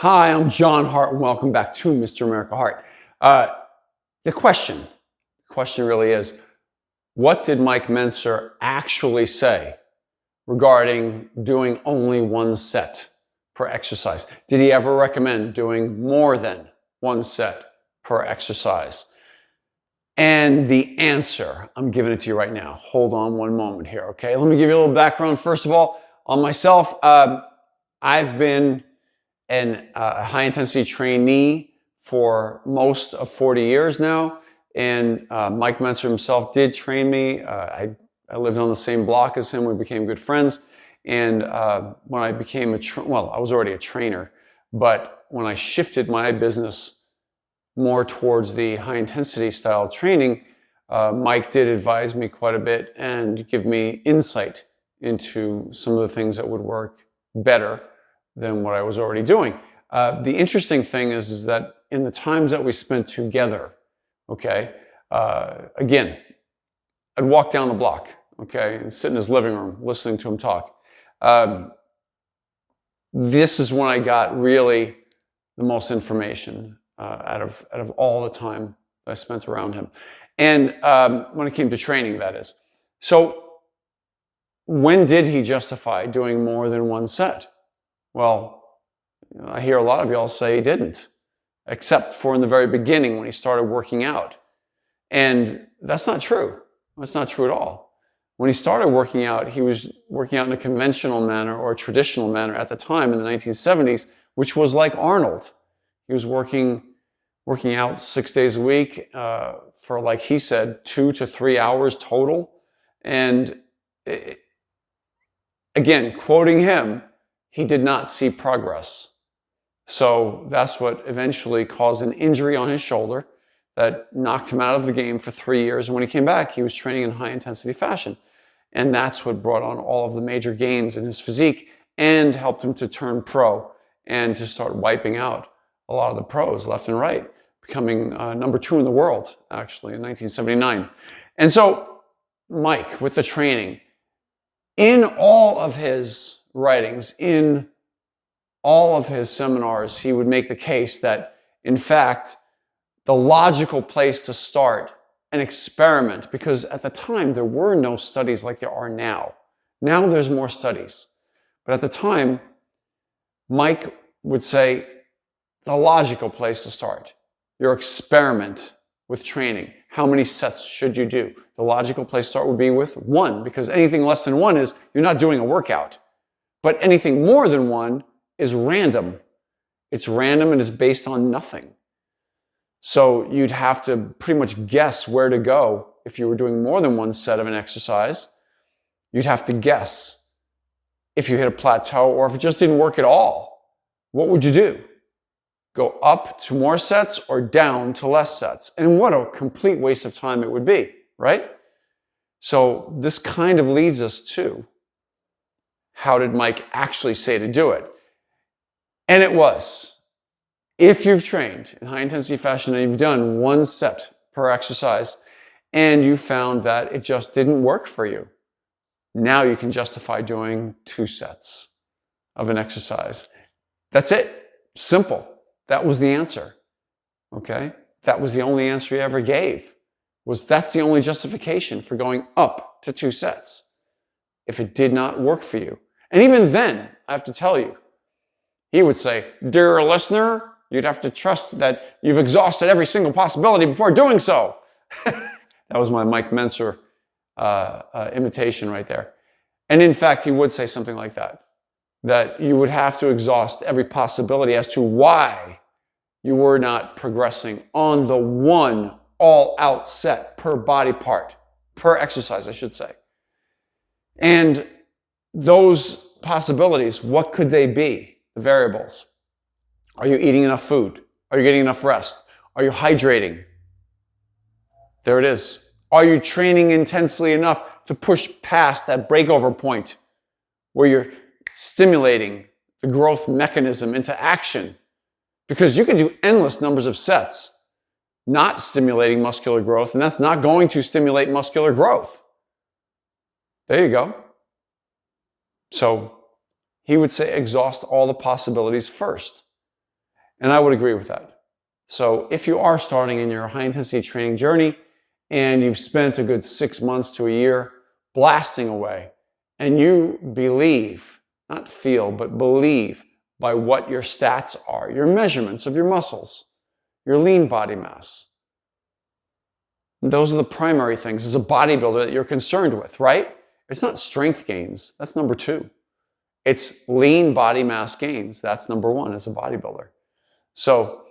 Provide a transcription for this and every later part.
Hi, I'm John Hart, and welcome back to Mr. America Hart. The question really is, what did Mike Mentzer actually say regarding doing only one set per exercise? Did he ever recommend doing more than one set per exercise? And the answer, I'm giving it to you right now. Hold on one moment here, okay? Let me give you a little background, first of all, on myself. I've been a high-intensity trainee for most of 40 years now, and Mike Mentzer himself did train me. I lived on the same block as him. We became good friends, and when I became I was already a trainer, but when I shifted my business more towards the high-intensity style training, Mike did advise me quite a bit and give me insight into some of the things that would work better than what I was already doing. The interesting thing is that in the times that we spent together, okay, again, I'd walk down the block, okay, and sit in his living room listening to him talk. This is when I got really the most information out of all the time I spent around him. And when it came to training, that is. So when did he justify doing more than one set? Well, I hear a lot of y'all say he didn't, except for in the very beginning when he started working out. And that's not true. That's not true at all. When he started working out, he was working out in a conventional manner or a traditional manner at the time in the 1970s, which was like Arnold. He was working out 6 days a week for, like he said, 2 to 3 hours total. And again, quoting him, he did not see progress. So that's what eventually caused an injury on his shoulder that knocked him out of the game for 3 years. And when he came back, he was training in high intensity fashion. And that's what brought on all of the major gains in his physique and helped him to turn pro and to start wiping out a lot of the pros left and right, becoming number 2 in the world, actually, in 1979. And so Mike, with the training, in all of his writings, in all of his seminars, he would make the case that, in fact, the logical place to start an experiment, because at the time there were no studies like there are now. Now there's more studies. But at the time, Mike would say the logical place to start, your experiment with training. How many sets should you do? The logical place to start would be with 1, because anything less than 1 is you're not doing a workout. But anything more than 1 is random. It's random and it's based on nothing. So you'd have to pretty much guess where to go if you were doing more than 1 set of an exercise. You'd have to guess if you hit a plateau or if it just didn't work at all. What would you do? Go up to more sets or down to less sets? And what a complete waste of time it would be, right? So this kind of leads us to, how did Mike actually say to do it? And it was, if you've trained in high intensity fashion and you've done 1 set per exercise and you found that it just didn't work for you, now you can justify doing 2 sets of an exercise. That's it. Simple. That was the answer. Okay? That was the only answer he ever gave. That's the only justification for going up to 2 sets if it did not work for you. And even then, I have to tell you, he would say, dear listener, you'd have to trust that you've exhausted every single possibility before doing so. That was my Mike Mentzer imitation right there. And in fact, he would say something like that you would have to exhaust every possibility as to why you were not progressing on the 1 all-out set per body part, per exercise, I should say. And those possibilities, what could they be? The variables. Are you eating enough food? Are you getting enough rest? Are you hydrating? There it is. Are you training intensely enough to push past that breakover point where you're stimulating the growth mechanism into action? Because you can do endless numbers of sets not stimulating muscular growth, and that's not going to stimulate muscular growth. There you go. So he would say exhaust all the possibilities first. And I would agree with that. So if you are starting in your high-intensity training journey and you've spent a good 6 months to a year blasting away, and you believe, not feel, but believe by what your stats are, your measurements of your muscles, your lean body mass. Those are the primary things as a bodybuilder that you're concerned with, right? It's not strength gains. That's number 2. It's lean body mass gains. That's number 1 as a bodybuilder. So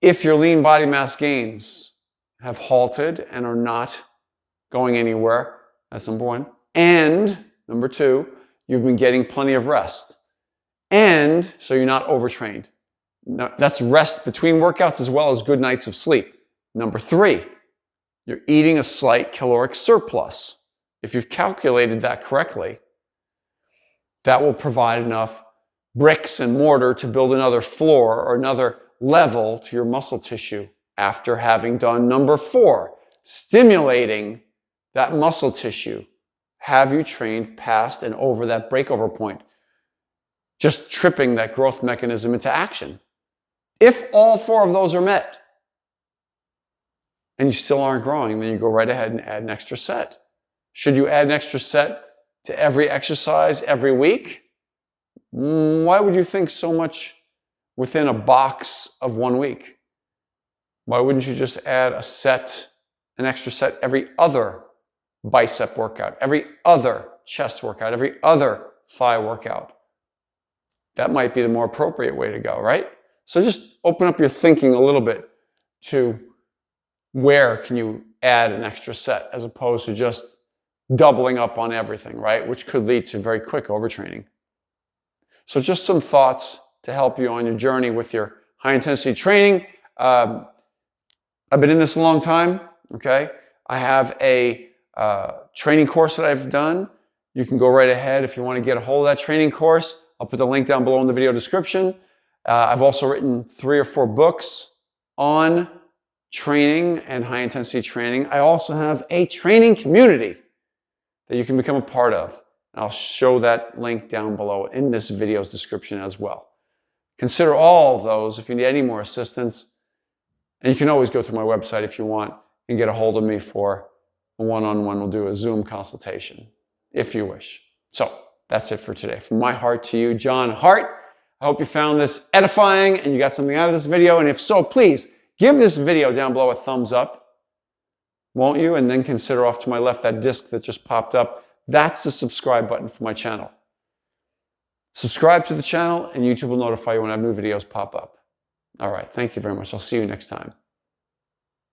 if your lean body mass gains have halted and are not going anywhere, that's number 1. And number 2, you've been getting plenty of rest. And so you're not overtrained. Now, that's rest between workouts as well as good nights of sleep. Number 3, you're eating a slight caloric surplus. If you've calculated that correctly, that will provide enough bricks and mortar to build another floor or another level to your muscle tissue after having done number 4, stimulating that muscle tissue. Have you trained past and over that breakover point? Just tripping that growth mechanism into action. If all 4 of those are met and you still aren't growing, then you go right ahead and add an extra set. Should you add an extra set to every exercise every week? Why would you think so much within a box of 1 week? Why wouldn't you just add an extra set every other bicep workout, every other chest workout, every other thigh workout? That might be the more appropriate way to go, right? So just open up your thinking a little bit to where can you add an extra set as opposed to just doubling up on everything, right? Which could lead to very quick overtraining. So just some thoughts to help you on your journey with your high intensity training. I've been in this a long time, okay? I have a training course that I've done. You can go right ahead if you want to get a hold of that training course. I'll put the link down below in the video description. I've also written 3 or 4 books on training and high intensity training. I also have a training community that you can become a part of. I'll show that link down below in this video's description as well. Consider all of those if you need any more assistance. And you can always go through my website if you want and get a hold of me for a one-on-one. We'll do a Zoom consultation if you wish. So that's it for today. From my heart to you, John Hart. I hope you found this edifying and you got something out of this video. And if so, please give this video down below a thumbs up, won't you? And then consider off to my left that disc that just popped up. That's the subscribe button for my channel. Subscribe to the channel and YouTube will notify you when I have new videos pop up. All right, thank you very much. I'll see you next time.